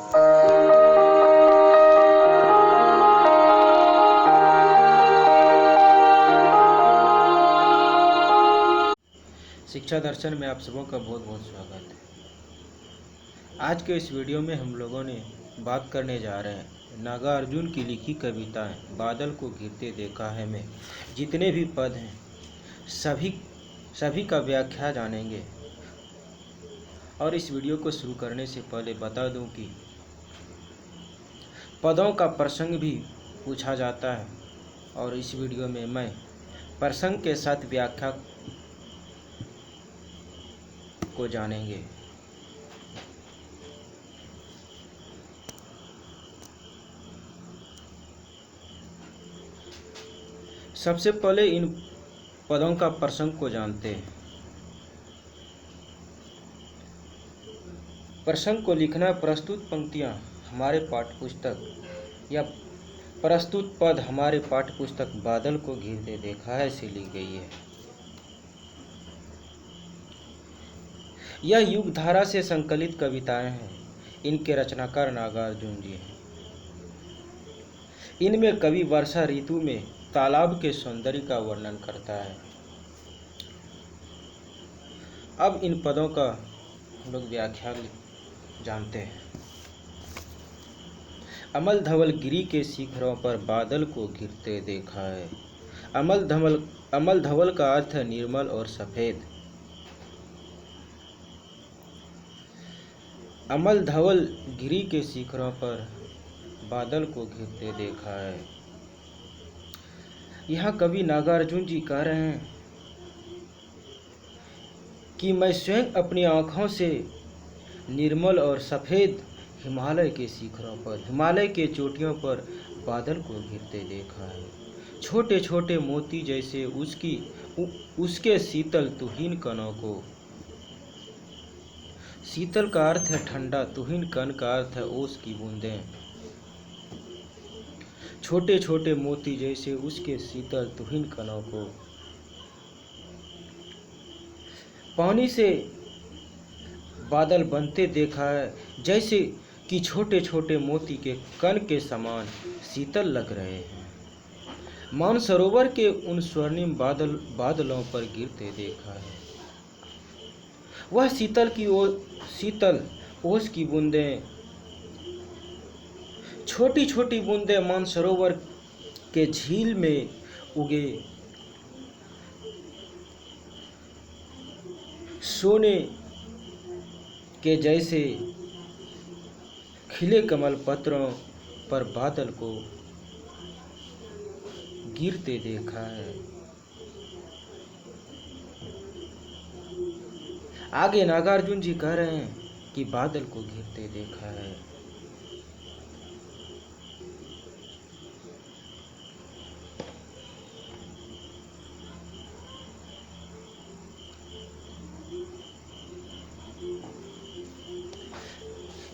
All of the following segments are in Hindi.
शिक्षा दर्शन में आप सबों का बहुत बहुत स्वागत है। आज के इस वीडियो में हम लोगों ने बात करने जा रहे हैं नागार्जुन की लिखी कविताएं बादल को घिरते देखा है में जितने भी पद हैं सभी का व्याख्या जानेंगे। और इस वीडियो को शुरू करने से पहले बता दूं कि पदों का प्रसंग भी पूछा जाता है और इस वीडियो में मैं प्रसंग के साथ व्याख्या को जानेंगे। सबसे पहले इन पदों का प्रसंग को जानते हैं। प्रसंग को लिखना प्रस्तुत पंक्तियां हमारे पाठ्यपुस्तक या प्रस्तुत पद हमारे पाठ्यपुस्तक बादल को घिरते देखा है से ली गई है। यह युग धारा से संकलित कविताएं हैं। इनके रचनाकार नागार्जुन जी हैं। इनमें कवि वर्षा ऋतु में तालाब के सौंदर्य का वर्णन करता है। अब इन पदों का हम लोग व्याख्या जानते हैं। अमल धवल गिरी के शिखरों पर बादल को घिरते देखा है। अमल धवल का अर्थ है निर्मल और सफेद। अमल धवल गिरी के शिखरों पर बादल को घिरते देखा है। यहाँ कवि नागार्जुन जी कह रहे हैं कि मैं स्वयं अपनी आँखों से निर्मल और सफ़ेद हिमालय के शिखरों पर, हिमालय के चोटियों पर बादल को घिरते देखा है। छोटे छोटे मोती जैसे उसके शीतल तुहिन कणों को, शीतल का अर्थ है ठंडा, तुहिन कण का अर्थ है ओस की बूंदें। छोटे छोटे मोती जैसे उसके शीतल तुहिन कणों को पानी से बादल बनते देखा है, जैसे कि छोटे छोटे मोती के कण के समान शीतल लग रहे हैं। मानसरोवर के उन स्वर्णिम बादलों पर गिरते देखा है। वह शीतल ओस की बूंदें, छोटी छोटी बूंदें मानसरोवर के झील में उगे सोने के जैसे खिले कमल पत्रों पर बादल को गिरते देखा है। आगे नागार्जुन जी कह रहे हैं कि बादल को गिरते देखा है।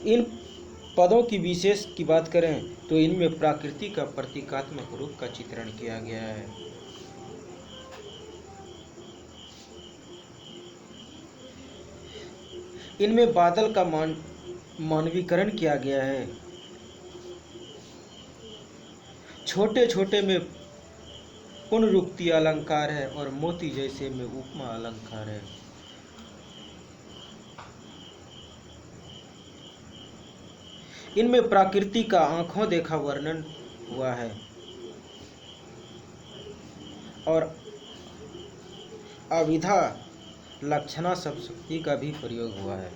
इन पदों की विशेष की बात करें तो इनमें प्रकृति का प्रतीकात्मक रूप का चित्रण किया गया है। इनमें बादल का मानवीकरण किया गया है। छोटे छोटे में पुनरुक्ति अलंकार है और मोती जैसे में उपमा अलंकार है। इनमें प्रकृति का आंखों देखा वर्णन हुआ है और अविधा लक्षणा शब्द का भी प्रयोग हुआ है।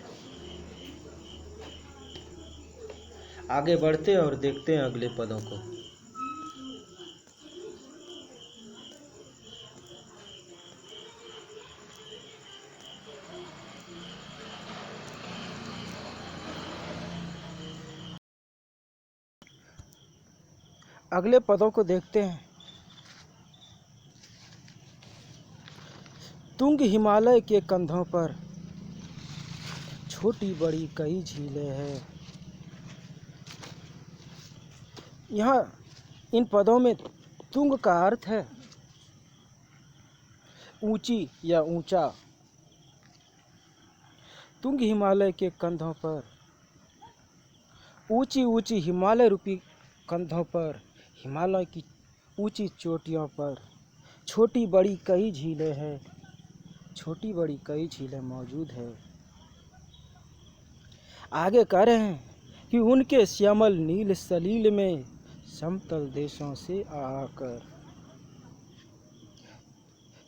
आगे बढ़ते हैं और देखते हैं अगले पदों को। अगले पदों को देखते हैं। तुंग हिमालय के कंधों पर छोटी बड़ी कई झीलें हैं। यहाँ इन पदों में तुंग का अर्थ है ऊंची या ऊंचा। तुंग हिमालय के कंधों पर ऊंची ऊंची हिमालय रूपी कंधों पर, हिमालय की ऊंची चोटियों पर छोटी बड़ी कई झीलें हैं, छोटी बड़ी कई झीलें मौजूद है। आगे कह रहे हैं कि उनके श्यामल नील सलील में समतल देशों से आकर।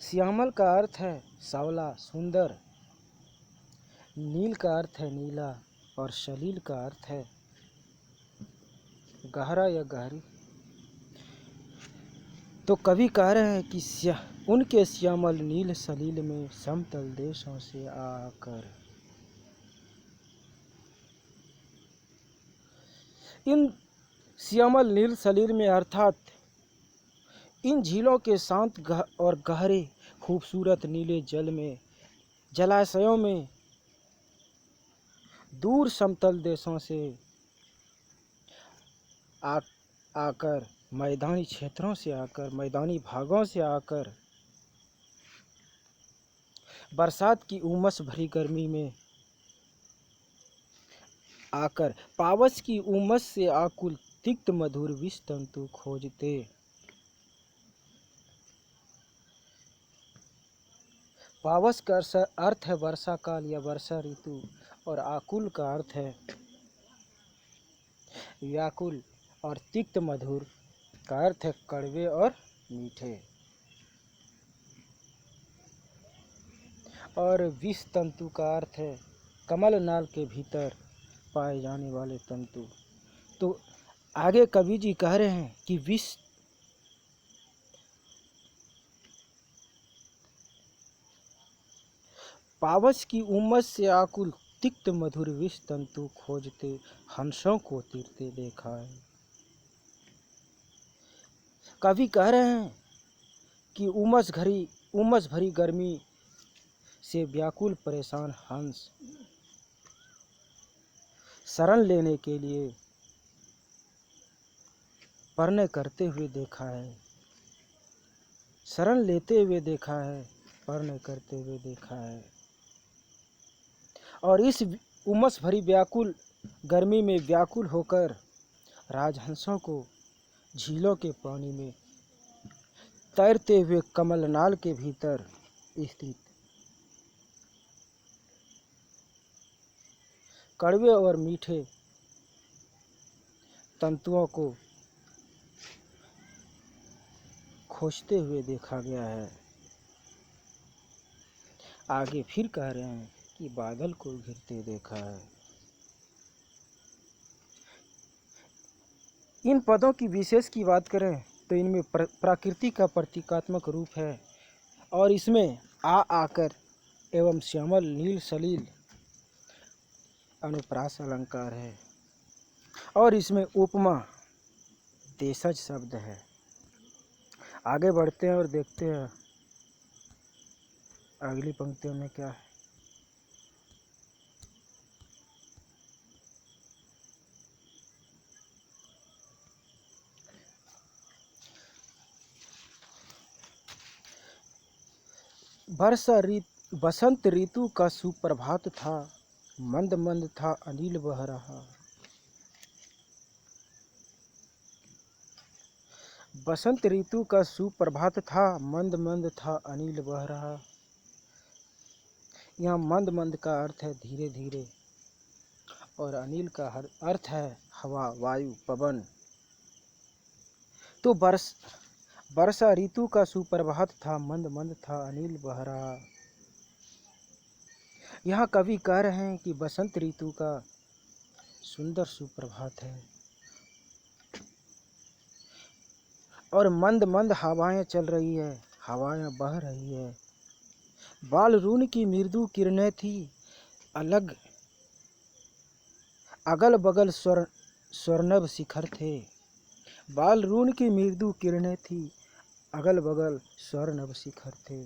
श्यामल का अर्थ है सावला, सुंदर। नील का अर्थ है नीला, और सलील का अर्थ है गहरा या गहरी। तो कवि कह रहे हैं कि उनके श्यामल नील सलील में समतल देशों से आकर इन श्यामल नील सलील में अर्थात इन झीलों के शांत और गहरे खूबसूरत नीले जल में, जलाशयों में, दूर समतल देशों से आकर, मैदानी क्षेत्रों से आकर, मैदानी भागों से आकर, बरसात की उमस भरी गर्मी में आकर पावस की उमस से आकुल तिक्त मधुर विष तंतु खोजते। पावस का अर्थ है वर्षा काल या वर्षा ऋतु, और आकुल का अर्थ है व्याकुल, और तिक्त मधुर का अर्थ है कड़वे और मीठे, और विष तंतु का अर्थ है कमल नाल के भीतर पाए जाने वाले तंतु। तो आगे कवि जी कह रहे हैं कि विष पावस की उमस से आकुल तिक्त मधुर विष तंतु खोजते हंसों को तीरते देखा है। कवि कह रहे हैं कि उमस भरी गर्मी से व्याकुल परेशान हंस शरण लेने के लिए परने करते हुए देखा है, शरण लेते हुए देखा है, परने करते हुए देखा है। और इस उमस भरी व्याकुल गर्मी में व्याकुल होकर राजहंसों को झीलों के पानी में तैरते हुए कमलनाल के भीतर स्थित कड़वे और मीठे तंतुओं को खोजते हुए देखा गया है। आगे फिर कह रहे हैं कि बादल को घिरते देखा है। इन पदों की विशेष की बात करें तो इनमें प्रकृति का प्रतीकात्मक रूप है, और इसमें आकर एवं श्यामल नील सलील अनुप्रास अलंकार है, और इसमें उपमा देशज शब्द है। आगे बढ़ते हैं और देखते हैं अगली पंक्तियों में क्या है। बसंत ऋतु का सुप्रभात था, मंद मंद था अनिल बह रहा। बसंत ऋतु का सुप्रभात था, मंद मंद था अनिल बह रहा। यहाँ मंद मंद का अर्थ है धीरे धीरे, और अनिल का अर्थ है हवा, वायु, पवन। तो वर्षा ऋतु का सुप्रभात था, मंद मंद था अनिल बह रहा। यहाँ कवि कह रहे हैं कि बसंत ऋतु का सुंदर सुप्रभात है, और मंद मंद हवाएं चल रही है, हवाएं बह रही है। बालरून की मृदु किरणें थी, अगल बगल स्वर्णभ शिखर थे। बालरून की मृदु किरणें थी, अगल बगल स्वर्णभ शिखर थे।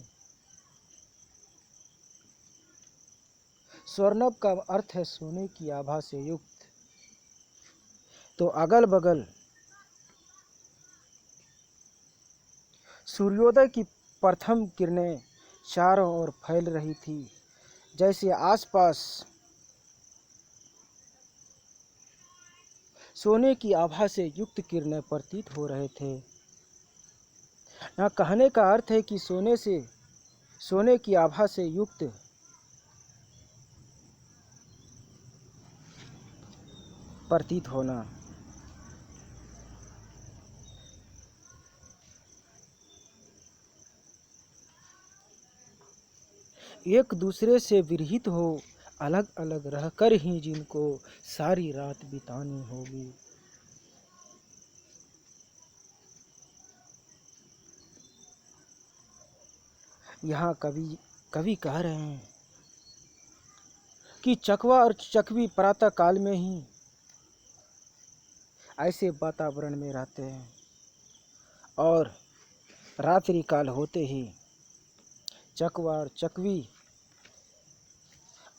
स्वर्णभ का अर्थ है सोने की आभा से युक्त। तो अगल बगल सूर्योदय की प्रथम किरणें चारों ओर फैल रही थी, जैसे आसपास सोने की आभा से युक्त किरणें प्रतीत हो रहे थे। यहाँ कहने का अर्थ है कि सोने की आभा से युक्त प्रतीत होना। एक दूसरे से विरहित हो अलग अलग रहकर ही जिनको सारी रात बितानी होगी। यहाँ कवि कह रहे हैं कि चकवा और चकवी प्रातः काल में ही ऐसे वातावरण में रहते हैं और रात्रि काल होते ही चकवा और चकवी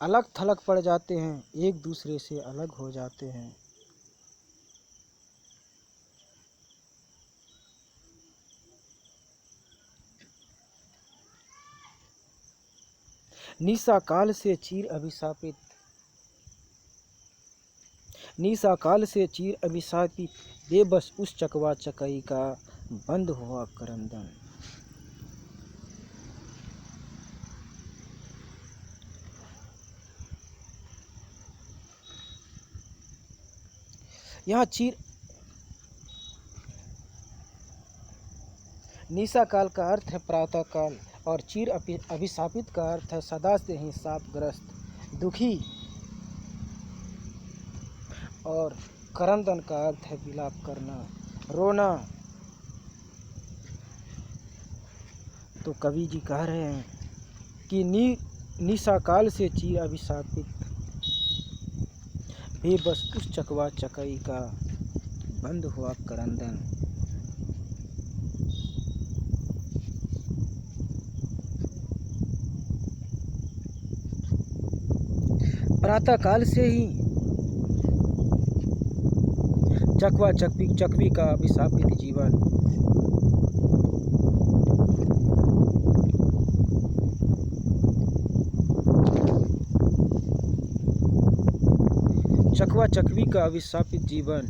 अलग थलग पड़ जाते हैं, एक दूसरे से अलग हो जाते हैं। निशा काल से चीर अभिशापित बेबस उस चकवा चकई का बंद हुआ करंदन। यहाँ निशा काल का अर्थ है प्रातः काल और चीर अभिशापित का अर्थ है सदा से ही शापग्रस्त दुखी, और करंदन का अर्थ है विलाप करना, रोना। तो कवि जी कह रहे हैं कि निशा काल से चीर अभिशापित बेबस उस चकवा चकई का बंद हुआ करंदन। प्रातः काल से ही चकवा चकवी का अभिशापित जीवन चकवा चकवी का अभिशापित जीवन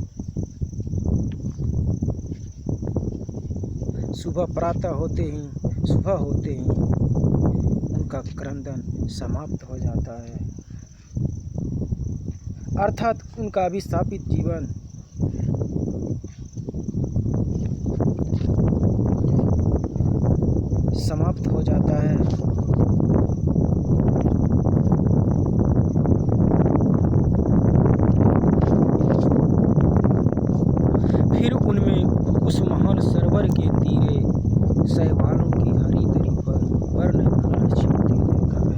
सुबह होते ही उनका क्रंदन समाप्त हो जाता है, अर्थात उनका अभिशापित जीवन समाप्त हो जाता है। फिर उनमें उस महान सरोवर के तीरे शैवालों की हरी दरी पर वर्ण कलर छिपते देखा है।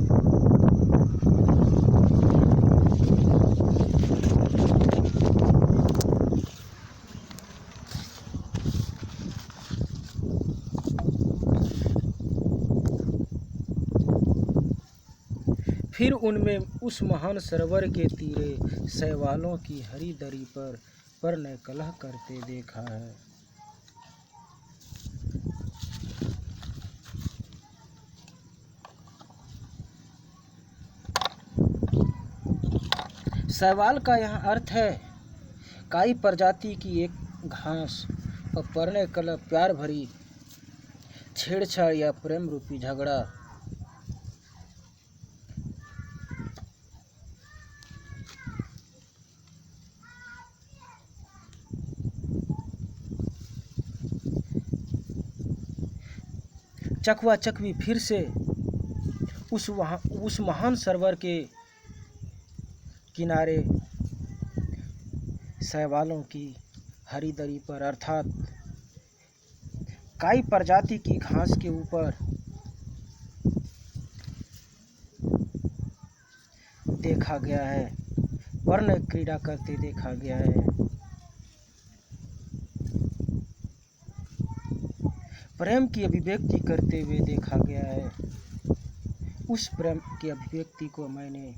फिर उनमें उस महान सरोवर के तीरे शैवालों की हरी दरी पर ने कलह करते देखा है। शैवाल का यहाँ अर्थ है काई प्रजाति की एक घास और परने कलह प्यार भरी छेड़छाड़ या प्रेम रूपी झगड़ा। चकवा चकवी फिर से उस महान सरोवर के किनारे शैवालों की हरी दरी पर अर्थात काई प्रजाति की घास के ऊपर देखा गया है, वर्ण क्रीड़ा करते देखा गया है। प्रेम की अभिव्यक्ति करते हुए देखा गया है। उस प्रेम की अभिव्यक्ति को मैंने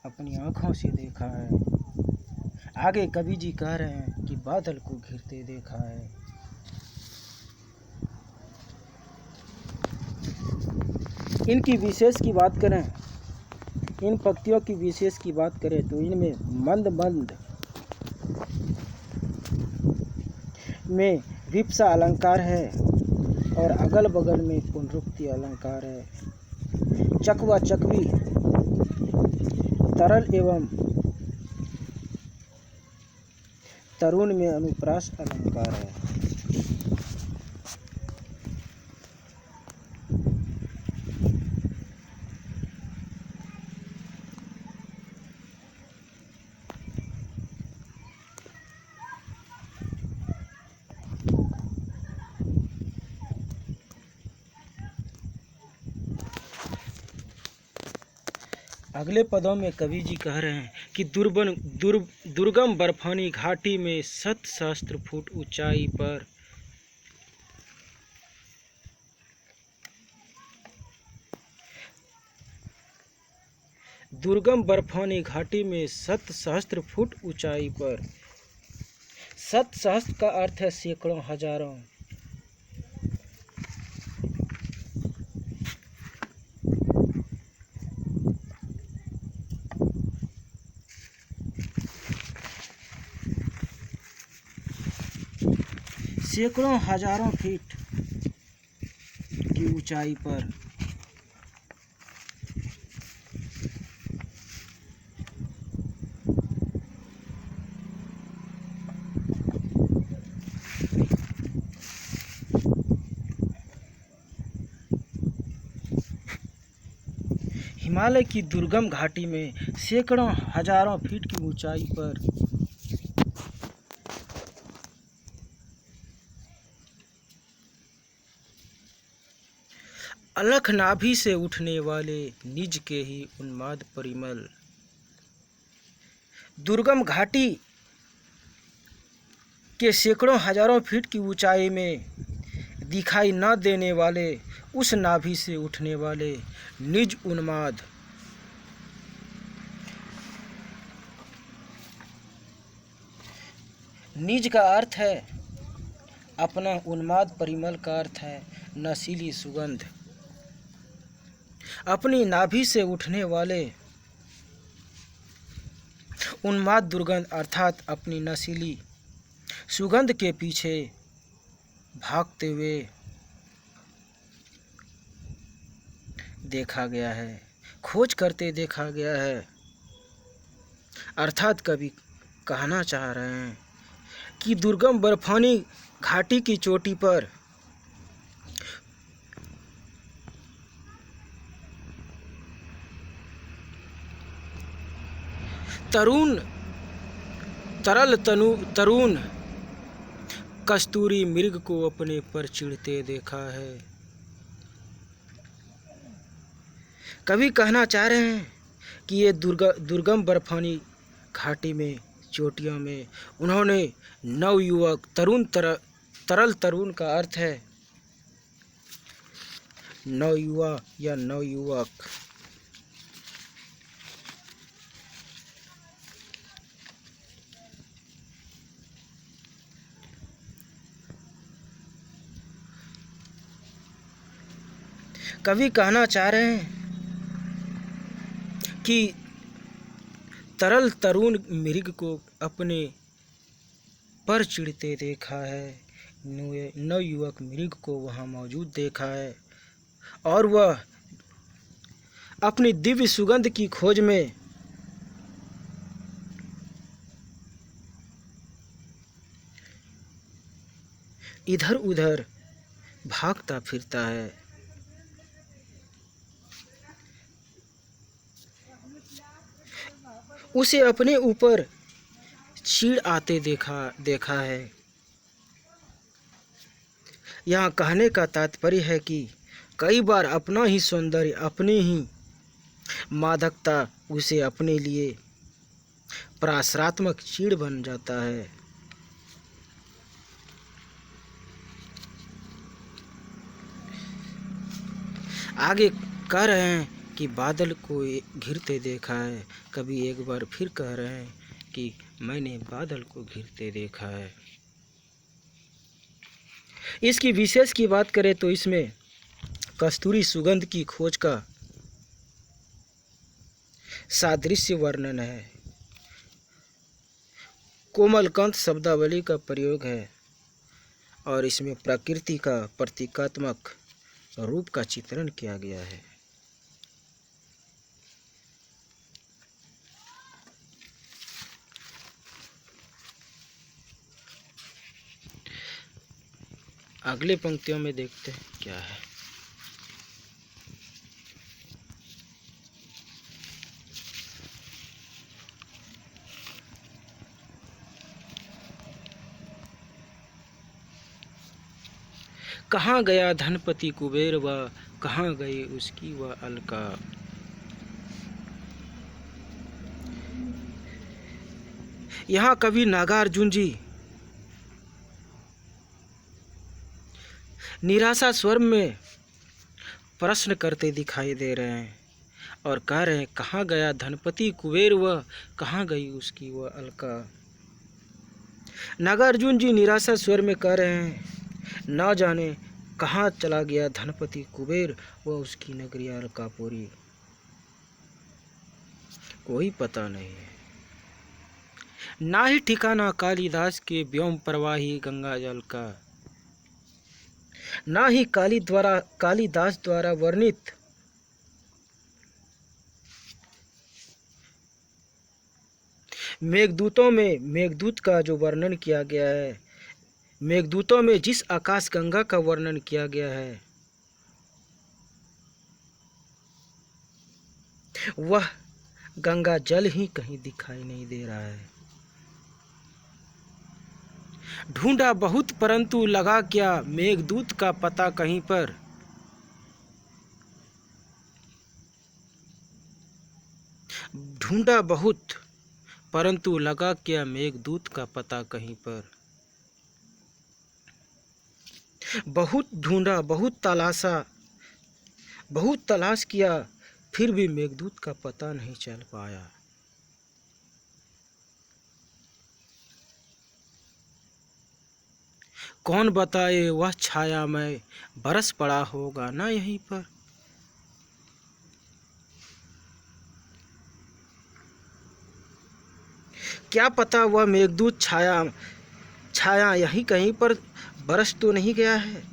अपनी आँखों से देखा है। आगे कवि जी कह रहे हैं कि बादल को घिरते देखा है। इनकी विशेष की बात करें, इन पंक्तियों की विशेष की बात करें तो इनमें मंद मंद में विप्सा अलंकार है और अगल बगल में पुनरुक्ति अलंकार है। चकवा चकवी तरल एवं तरुण में अनुप्रास अलंकार है। अगले पदों में कवि जी कह रहे हैं कि दुर्गम बर्फानी घाटी में 7 सहस्त्र फुट ऊंचाई पर दुर्गम बर्फानी घाटी में 7 सहस्त्र फुट ऊंचाई पर 7 सहस्त्र का अर्थ है सैकड़ों हजारों। सैकड़ों हजारों फीट की ऊंचाई पर हिमालय की दुर्गम घाटी में सैकड़ों हजारों फीट की ऊंचाई पर अलख नाभि से उठने वाले निज के ही उन्माद परिमल। दुर्गम घाटी के सैकड़ों हजारों फीट की ऊंचाई में दिखाई न देने वाले उस नाभि से उठने वाले निज उन्माद। निज का अर्थ है अपना, उन्माद परिमल का अर्थ है नशीली सुगंध। अपनी नाभि से उठने वाले उन्माद दुर्गंध अर्थात अपनी नशीली सुगंध के पीछे भागते हुए देखा गया है, खोज करते देखा गया है। अर्थात कवि कहना चाह रहे हैं कि दुर्गम बर्फानी घाटी की चोटी पर तरुण कस्तूरी मृग को अपने पर चिढ़ते देखा है। कवि कहना चाह रहे हैं कि ये दुर्गम बर्फानी घाटी में चोटियों में उन्होंने नवयुवक तरल तरुण का अर्थ है नवयुवा या नवयुवक। कवि कहना चाह रहे हैं कि तरल तरुण मृग को अपने पर चिढ़ते देखा है, नवयुवक मृग को वहाँ मौजूद देखा है और वह अपनी दिव्य सुगंध की खोज में इधर उधर भागता फिरता है। उसे अपने ऊपर चीड़ आते देखा है। यहाँ कहने का तात्पर्य है कि कई बार अपना ही सौंदर्य, अपनी ही मादकता उसे अपने लिए पराश्रात्मक चीड़ बन जाता है। आगे कह रहे हैं कि बादल को घिरते देखा है। कभी एक बार फिर कह रहे हैं कि मैंने बादल को घिरते देखा है। इसकी विशेष की बात करें तो इसमें कस्तूरी सुगंध की खोज का सादृश्य वर्णन है, कोमलकांत शब्दावली का प्रयोग है और इसमें प्रकृति का प्रतीकात्मक रूप का चित्रण किया गया है। अगले पंक्तियों में देखते हैं क्या है। कहाँ गया धनपति कुबेर व कहाँ गई उसकी वह अलका। यहाँ कवि नागार्जुन जी निराशा स्वर में प्रश्न करते दिखाई दे रहे हैं और कह रहे हैं कहाँ गया धनपति कुबेर व कहाँ गई उसकी वह अलका। नागार्जुन जी निराशा स्वर में कह रहे हैं ना जाने कहाँ चला गया धनपति कुबेर व उसकी नगरी अलकापुरी, कोई पता नहीं है। ना ही ठिकाना कालिदास के व्योम प्रवाही गंगा जल का, ना ही कालिदास द्वारा वर्णित मेघदूतों में मेघदूत का जो वर्णन किया गया है, मेघदूतों में जिस आकाश गंगा का वर्णन किया गया है वह गंगा जल ही कहीं दिखाई नहीं दे रहा है। ढूंढा बहुत परंतु लगा क्या मेघदूत का पता कहीं पर। ढूंढा बहुत परंतु लगा क्या मेघदूत का पता कहीं पर। बहुत ढूंढा बहुत तलाश किया फिर भी मेघदूत का पता नहीं चल पाया। कौन बताए वह छाया में बरस पड़ा होगा ना यहीं पर। क्या पता वह मेघदूत छाया यहीं कहीं पर बरस तो नहीं गया है,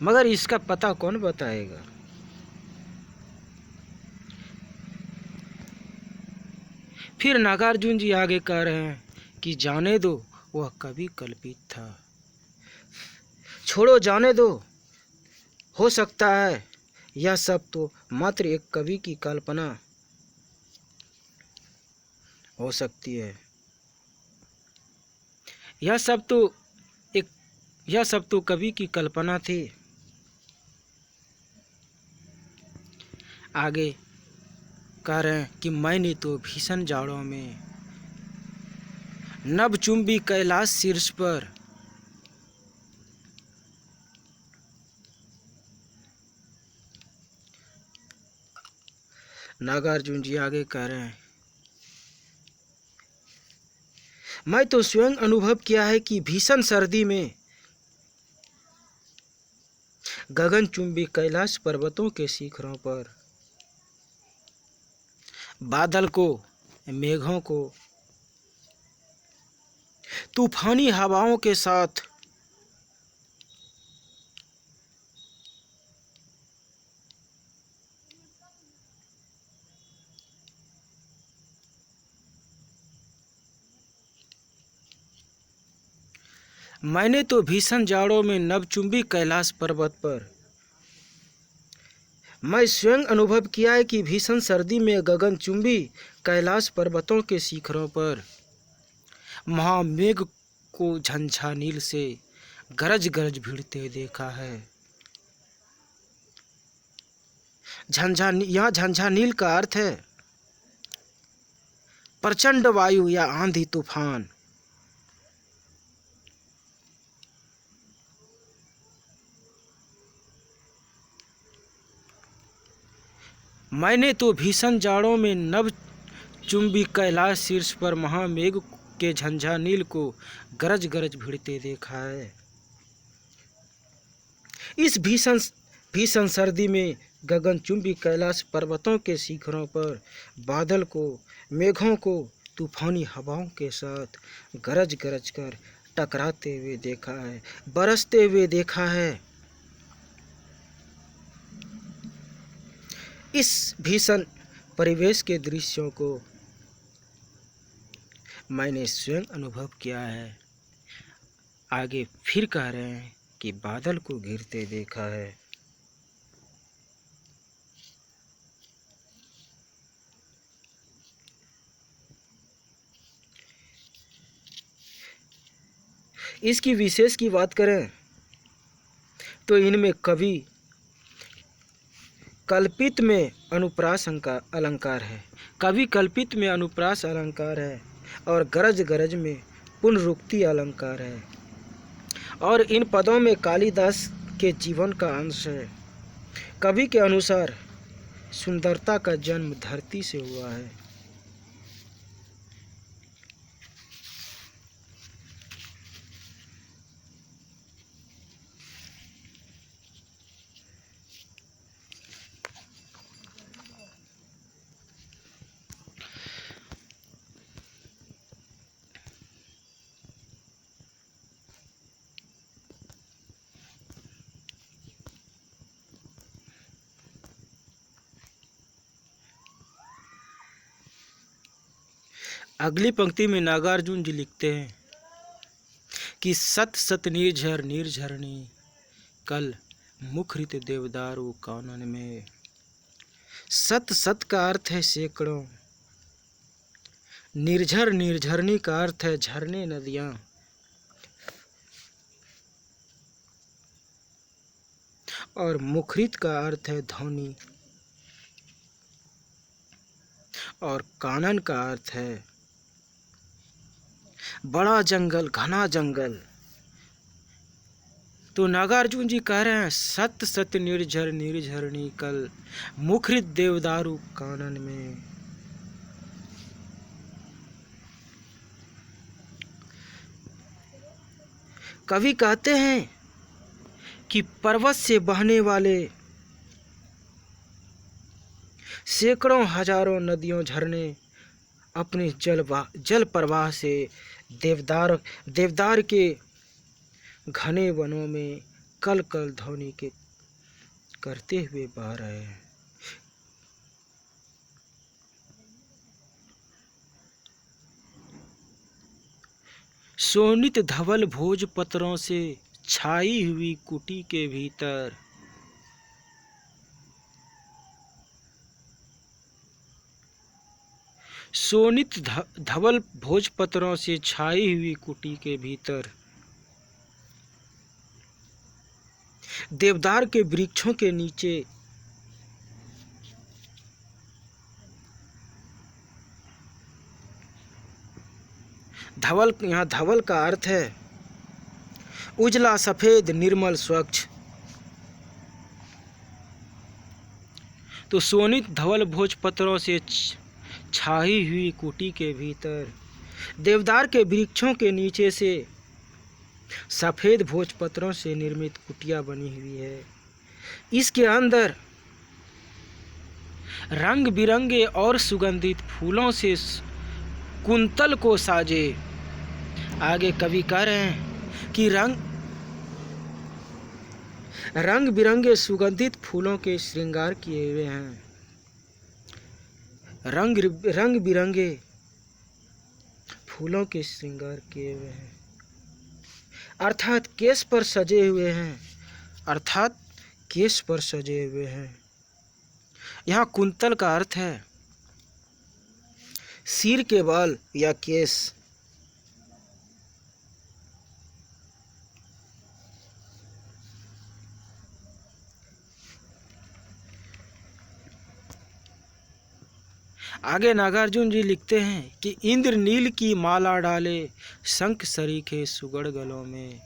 मगर इसका पता कौन बताएगा। फिर नागार्जुन जी आगे कह रहे हैं कि जाने दो वह कभी कल्पित था। छोड़ो जाने दो, हो सकता है यह सब तो मात्र एक कवि की कल्पना हो सकती है। यह सब तो कवि की कल्पना थी। आगे कह रहे हैं कि मैंने तो भीषण जाड़ों में नभचुंबी कैलाश शीर्ष पर नागार्जुन जी आगे कह रहे हैं मैं तो स्वयं अनुभव किया है कि भीषण सर्दी में गगनचुंबी कैलाश पर्वतों के शिखरों पर बादल को मेघों को तूफानी हवाओं के साथ मैंने तो भीषण जाड़ों में नभचुंबी कैलाश पर्वत पर मैं स्वयं अनुभव किया है कि भीषण सर्दी में गगनचुंबी कैलाश पर्वतों के शिखरों पर महामेघ को झंझा नील से गरज गरज भिड़ते देखा है। यहाँ झंझा नील का अर्थ है प्रचंड वायु या आंधी तूफान। मैंने तो भीषण जाड़ों में नभचुंबी कैलाश शीर्ष पर महामेघ के झंझा नील को गरज गरज भिड़ते देखा है। इस भीषण सर्दी में गगनचुंबी कैलाश पर्वतों के शिखरों पर बादल को मेघों को तूफानी हवाओं के साथ गरज गरज कर टकराते हुए देखा है, बरसते हुए देखा है। इस भीषण परिवेश के दृश्यों को मैंने स्वयं अनुभव किया है। आगे फिर कह रहे हैं कि बादल को घिरते देखा है। इसकी विशेष की बात करें तो इनमें कवि कल्पित में अनुप्रास अलंकार है, कवि कल्पित में अनुप्रास अलंकार है और गरज गरज में पुनरुक्ति अलंकार है। और इन पदों में कालिदास के जीवन का अंश है। कवि के अनुसार सुंदरता का जन्म धरती से हुआ है। अगली पंक्ति में नागार्जुन जी लिखते हैं कि सत सत निर्झर निर्झरणी कल मुखरित देवदारू कानन में। सत सत का अर्थ है सैकड़ों, निर्झर निर्झरणी का अर्थ है झरने नदियां, और मुखरित का अर्थ है ध्वनि, और कानन का अर्थ है बड़ा जंगल, घना जंगल। तो नागार्जुन जी कह रहे हैं सत सत निर्झर निर्झरणी कल मुखरित देवदारू कानन में। कवि कहते हैं कि पर्वत से बहने वाले सैकड़ों हजारों नदियों झरने अपने जल प्रवाह से देवदार के घने वनों में कल कल ध्वनि के करते हुए बह रहे हैं। शोणित धवल भोज पत्रों से छाई हुई कुटी के भीतर, शोणित धवल भोजपत्रों से छाई हुई कुटी के भीतर देवदार के वृक्षों के नीचे धवल, यहाँ धवल का अर्थ है उजला सफेद निर्मल स्वच्छ। तो शोणित धवल भोजपत्रों से छाई हुई कुटी के भीतर देवदार के वृक्षों के नीचे से सफ़ेद भोजपत्रों से निर्मित कुटिया बनी हुई है। इसके अंदर रंग बिरंगे और सुगंधित फूलों से कुंतल को साजे। आगे कवि कह रहे हैं कि रंग बिरंगे सुगंधित फूलों के श्रृंगार किए हुए हैं। रंग बिरंगे फूलों के श्रृंगार किए हुए हैं अर्थात केश पर सजे हुए हैं, अर्थात केश पर सजे हुए हैं। यहाँ कुंतल का अर्थ है सिर के बाल या केश। आगे नागार्जुन जी लिखते हैं कि इंद्र नील की माला डाले शंख सरीखे सुगढ़ गलों में।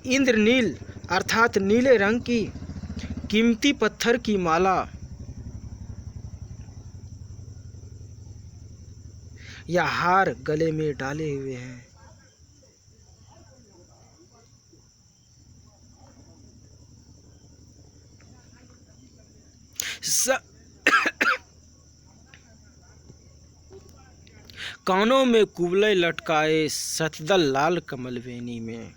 इंद्र नील अर्थात नीले रंग की कीमती पत्थर की माला या हार गले में डाले हुए हैं। कानों में कुबले लटकाए सतदल लाल कमल वेनी में।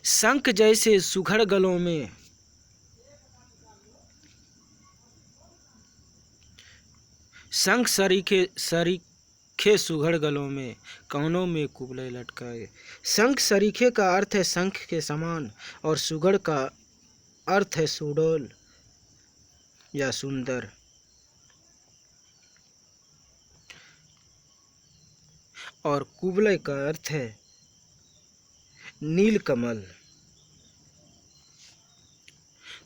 शंख जैसे सुघड़ गलों में, शंख सरीखे सुघड़ गलों में, कानों में कुबले लटकाए। शंख सरीखे का अर्थ है शंख के समान, और सुघड़ का अर्थ है सुडौल या सुंदर। और कुबले का अर्थ है नीलकमल।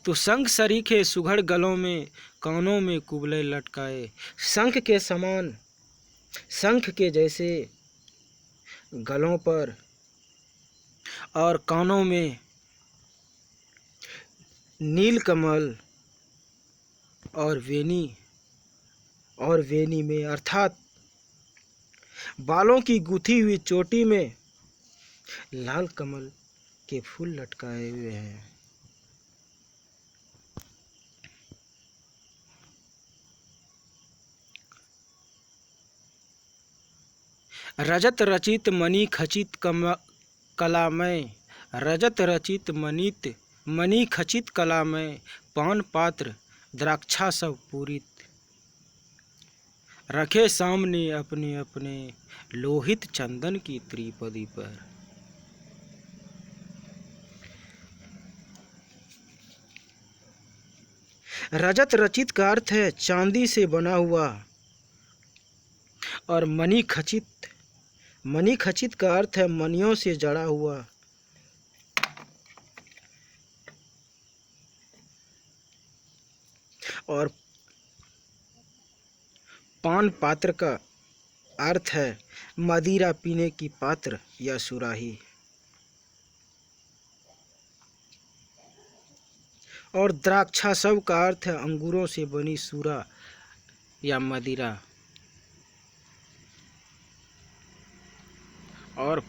तो शंख सरीखे सुघड़ गलों में, कानों में कुबले लटकाए। शंख के समान, शंख के जैसे गलों पर, और कानों में नीलकमल, और वेनी में अर्थात बालों की गुथी हुई चोटी में लाल कमल के फूल लटकाए हुए हैं। रजत रचित मणि खचित कलामय, रजत रचित मणि खचित कलामय, पान पात्र द्राक्षा सब पूरित, रखे सामने अपने अपने लोहित चंदन की त्रिपदी पर। रजत रचित का अर्थ है चांदी से बना हुआ, और मणि खचित का अर्थ है मणियों से जड़ा हुआ। और पान पात्र का अर्थ है मदिरा पीने की पात्र या सुराही। और द्राक्षा सब का अर्थ है अंगूरों से बनी सूरा या मदिरा। और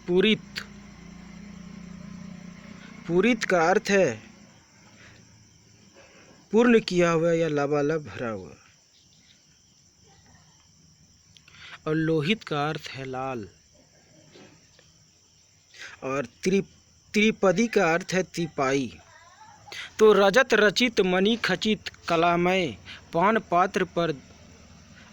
पूरित का अर्थ है पूर्ण किया हुआ या लबालब भरा हुआ। और लोहित का अर्थ है लाल। और त्रिपदी का अर्थ है तिपाई। तो रजत रचित मणि खचित कलामय, पान पात्र पर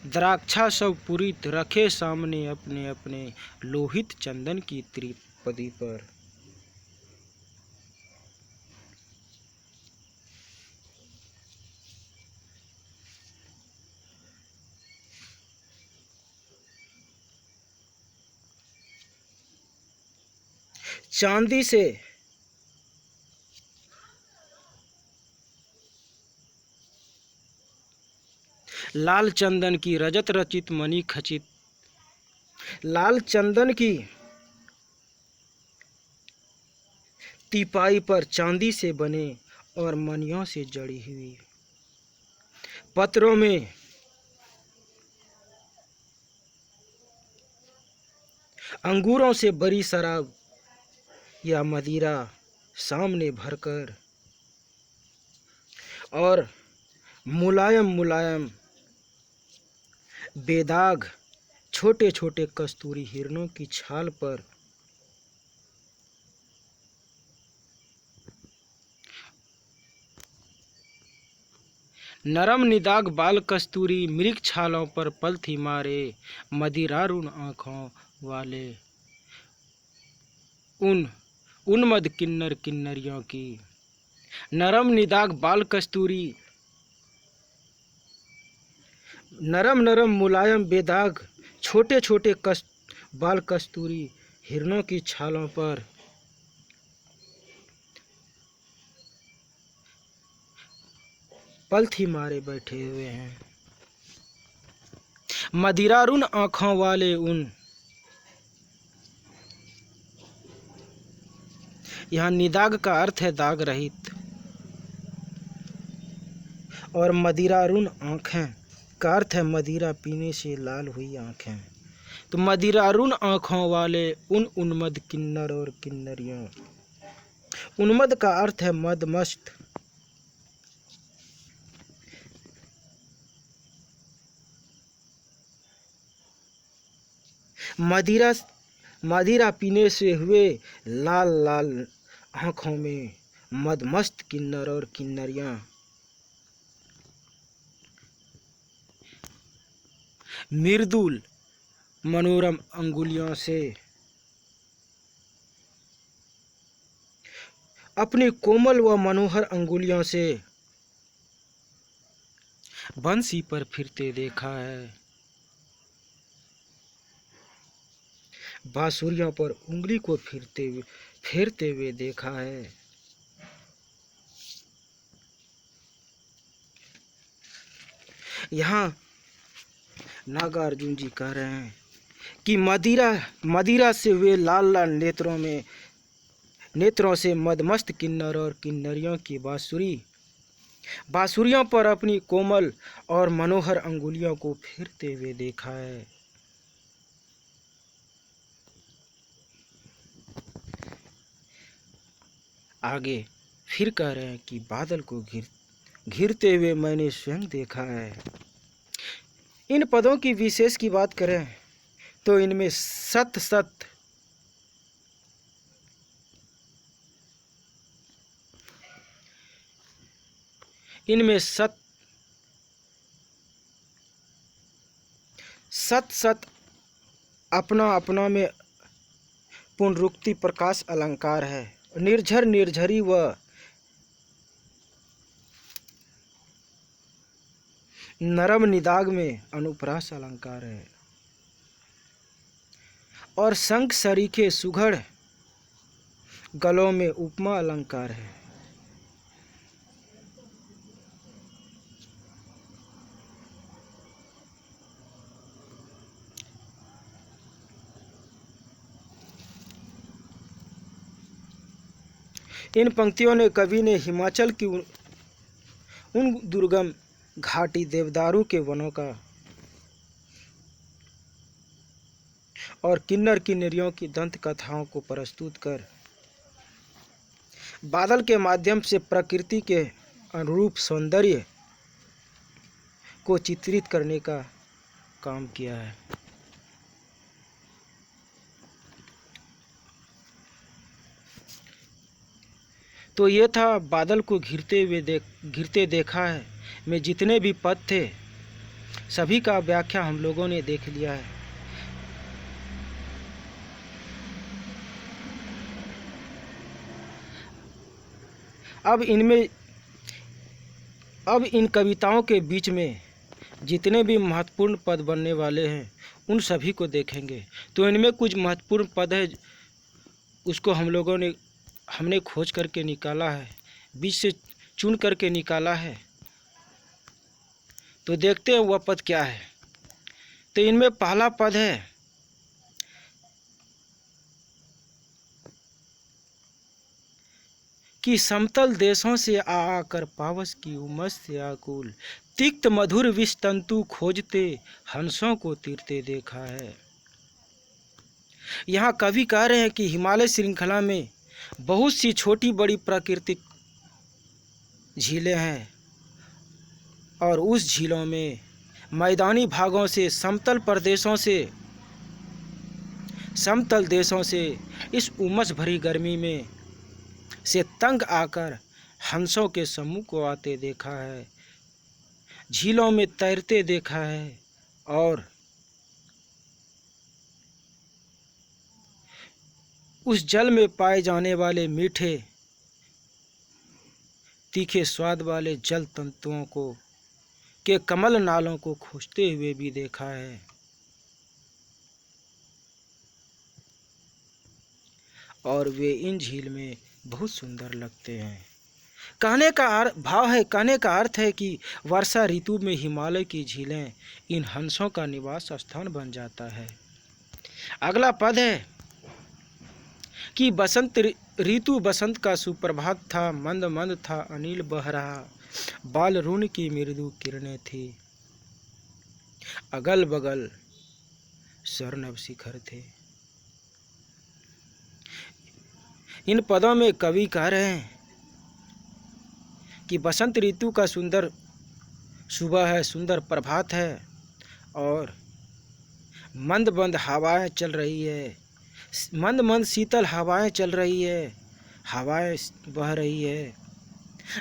द्राक्षा सब पूरित, रखे सामने अपने अपने लोहित चंदन की त्रिपदी पर। चांदी से लाल चंदन की रजत रचित मणि खचित, लाल चंदन की तिपाई पर चांदी से बने और मणियों से जड़ी हुई पत्रों में अंगूरों से बड़ी शराब या मदिरा सामने भरकर, और मुलायम मुलायम बेदाग छोटे छोटे कस्तूरी हिरणों की छाल पर नरम निदाग बाल कस्तूरी मृग छालों पर पलथी मारे, मदिरारुण आँखों वाले उन उन्मद किन्नर किन्नरियों की। नरम निदाग बाल कस्तूरी, नरम नरम मुलायम बेदाग छोटे छोटे बाल कस्तूरी हिरणों की छालों पर पलथी मारे बैठे हुए हैं। मदिरारुण आँखों वाले उन, यहाँ निदाग का अर्थ है दाग रहित, और मदिरारुण आँखें का अर्थ है मदिरा पीने से लाल हुई आँखें। तो मदिरारुण आँखों वाले उन उन्मद किन्नर और किन्नरियों। उन्मद का अर्थ है मदमस्त, मदिरा मदिरा पीने से हुए लाल लाल आँखों में मदमस्त किन्नर और किन्नरियाँ मृदुल मनोरम अंगुलियों से अपनी कोमल व मनोहर अंगुलियों से बंसी पर फिरते देखा है, बांसुरियों पर उंगली को फेरते हुए देखा है। यहाँ नागार्जुन जी कह रहे हैं कि मदिरा से हुए लाल लाल नेत्रों से मदमस्त किन्नर और किन्नरियों की बांसुरियों पर अपनी कोमल और मनोहर अंगुलियों को फेरते हुए देखा है। आगे फिर कह रहे हैं कि बादल को घिरते हुए मैंने स्वयं देखा है। इन पदों की विशेष की बात करें तो इनमें सत सत अपना में पुनरुक्ति प्रकाश अलंकार है। निर्झर निर्झरी व नरम निदाग में अनुप्रास अलंकार है और शंख सरीखे सुघड़ गलों में उपमा अलंकार है। इन पंक्तियों ने कवि ने हिमाचल की उन दुर्गम घाटी देवदारू के वनों का और किन्नर किन्नरियों की दंत कथाओं को प्रस्तुत कर बादल के माध्यम से प्रकृति के अनुरूप सौंदर्य को चित्रित करने का काम किया है। तो ये था बादल को घिरते देखा है में जितने भी पद थे सभी का व्याख्या हम लोगों ने देख लिया है। अब इन कविताओं के बीच में जितने भी महत्वपूर्ण पद बनने वाले हैं उन सभी को देखेंगे। तो इनमें कुछ महत्वपूर्ण पद है उसको हमने खोज करके निकाला है, बीच से चुन करके निकाला है। तो देखते हैं वह पद क्या है। तो इनमें पहला पद है कि समतल देशों से आकर पावस की उमस से आकुल तिक्त मधुर विष तंतु खोजते हंसों को तीरते देखा है। यहाँ कवि कह रहे हैं कि हिमालय श्रृंखला में बहुत सी छोटी बड़ी प्राकृतिक झीलें हैं और उस झीलों में मैदानी भागों से समतल देशों से इस उमस भरी गर्मी में से तंग आकर हंसों के समूह को आते देखा है, झीलों में तैरते देखा है और उस जल में पाए जाने वाले मीठे तीखे स्वाद वाले जल तंतुओं के कमल नालों को खोजते हुए भी देखा है। और वे इन झील में बहुत सुंदर लगते हैं। कहने का अर्थ है कि वर्षा ऋतु में हिमालय की झीलें इन हंसों का निवास स्थान बन जाता है। अगला पद है कि बसंत का सुप्रभात था, मंद मंद था अनिल बह रहा, बाल रून की मृदु किरणें थी, अगल बगल स्वर्णभ शिखर थे। इन पदों में कवि कह रहे हैं कि बसंत ऋतु का सुंदर सुबह है, सुंदर प्रभात है और मंद मंद हवाएं चल रही है, मंद मंद शीतल हवाएं चल रही है, हवाएं बह रही है।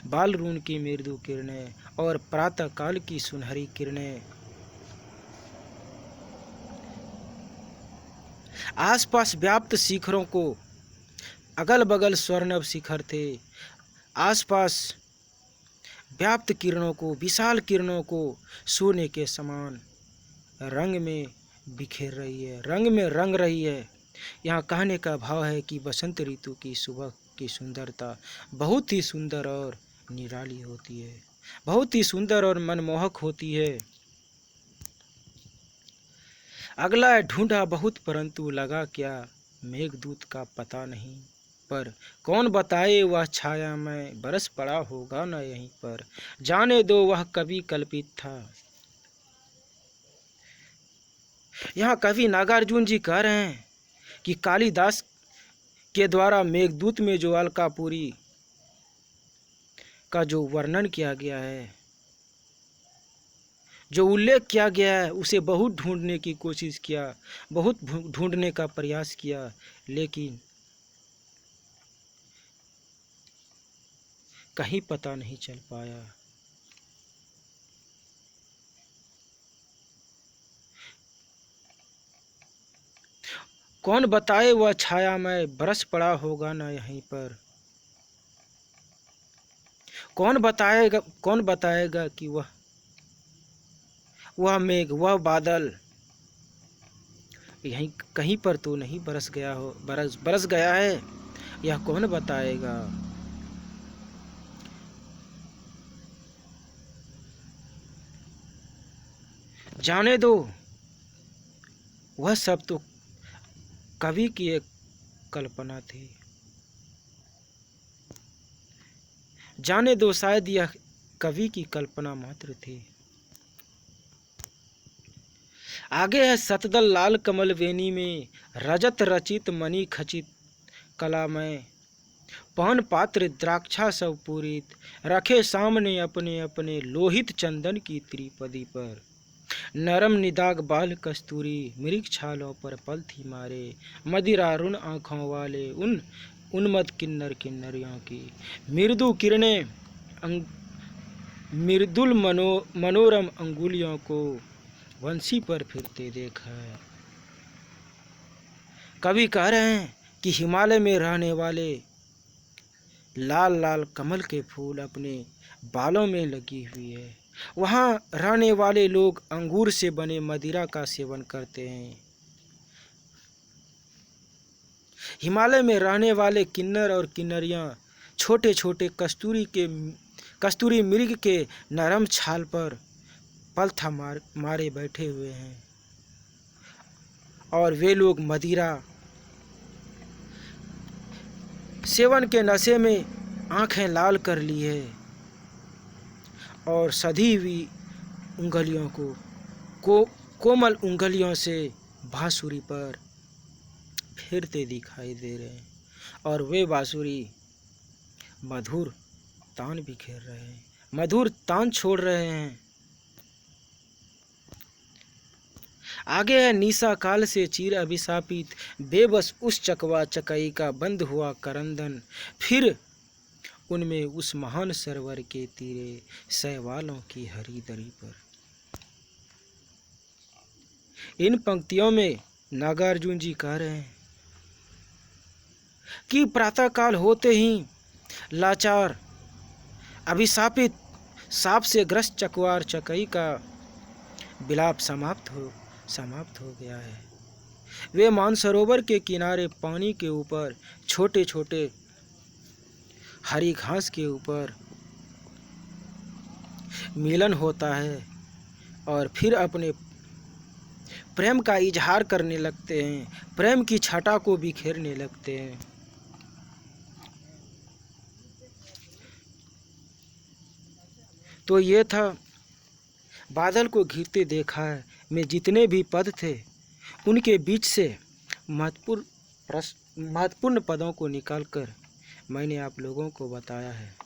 बाल रून की मृदु किरणें और प्रातः काल की सुनहरी किरणें। आसपास व्याप्त शिखरों को अगल बगल स्वर्णभ शिखर थे। आसपास व्याप्त किरणों को, विशाल किरणों को सोने के समान रंग में बिखेर रही है, रंग में रंग रही है। यहाँ कहने का भाव है कि बसंत ऋतु की सुबह की सुंदरता बहुत ही सुंदर और निराली होती है, बहुत ही सुंदर और मनमोहक होती है। अगला है ढूंढा बहुत परंतु लगा क्या, मेघदूत का पता नहीं, पर कौन बताए वह छाया में बरस पड़ा होगा न यहीं पर। जाने दो वह कभी कल्पित था। यहाँ कवि नागार्जुन जी कह रहे हैं कि कालिदास के द्वारा मेघदूत में जो अलकापुरी का जो वर्णन किया गया है, जो उल्लेख किया गया है, उसे बहुत ढूंढने की कोशिश किया, बहुत ढूंढने का प्रयास किया, लेकिन कहीं पता नहीं चल पाया। कौन बताए वह छाया में बरस पड़ा होगा न यहीं पर। कौन बताएगा कि वह मेघ, वह बादल यहीं कहीं पर तो नहीं बरस गया है। यह कौन बताएगा। जाने दो वह सब तो कवि की एक कल्पना थी। जाने दो शायद यह कवि की कल्पना मात्र थी। आगे है सतदल लाल कमल वेणी में रजत रचित मणि खचित कला में। पान पात्र द्राक्षा सब पूरित रखे सामने अपने अपने लोहित चंदन की त्रिपदी पर। नरम निदाग बाल कस्तूरी मृग छालों पर पलथी मारे। मदिरारुण आँखों वाले उन उन्मद किन्नर किन्नरियों की मृदु किरणें मृदुल मनोरम अंगुलियों को वंशी पर फिरते देखा है। कवि कह रहे हैं कि हिमालय में रहने वाले लाल लाल कमल के फूल अपने बालों में लगी हुई है। वहाँ रहने वाले लोग अंगूर से बने मदिरा का सेवन करते हैं। हिमालय में रहने वाले किन्नर और किन्नरियाँ छोटे छोटे कस्तूरी मृग के नरम छाल पर पलथा मारे बैठे हुए हैं और वे लोग मदिरा सेवन के नशे में आंखें लाल कर ली है और सधी हुई उंगलियों को कोमल उंगलियों से बांसुरी पर फिरते दिखाई दे रहे हैं और वे बांसुरी मधुर तान बिखेर रहे हैं, मधुर तान छोड़ रहे हैं। आगे है निशा काल से चीर अभिशापित बेबस उस चकवा चकई का बंद हुआ करंदन। फिर उनमें उस महान सरोवर के तीरे शैवालों की हरी दरी पर। इन पंक्तियों में नागार्जुन जी कह रहे हैं कि प्रातःकाल होते ही लाचार अभिशापित सांप से ग्रस्त चकवार चकई का विलाप समाप्त हो गया है। वे मानसरोवर के किनारे पानी के ऊपर छोटे छोटे हरी घास के ऊपर मिलन होता है और फिर अपने प्रेम का इजहार करने लगते हैं, प्रेम की छटा को बिखेरने लगते हैं। तो ये था बादल को घिरते देखा है में जितने भी पद थे उनके बीच से महत्वपूर्ण पदों को निकालकर मैंने आप लोगों को बताया है।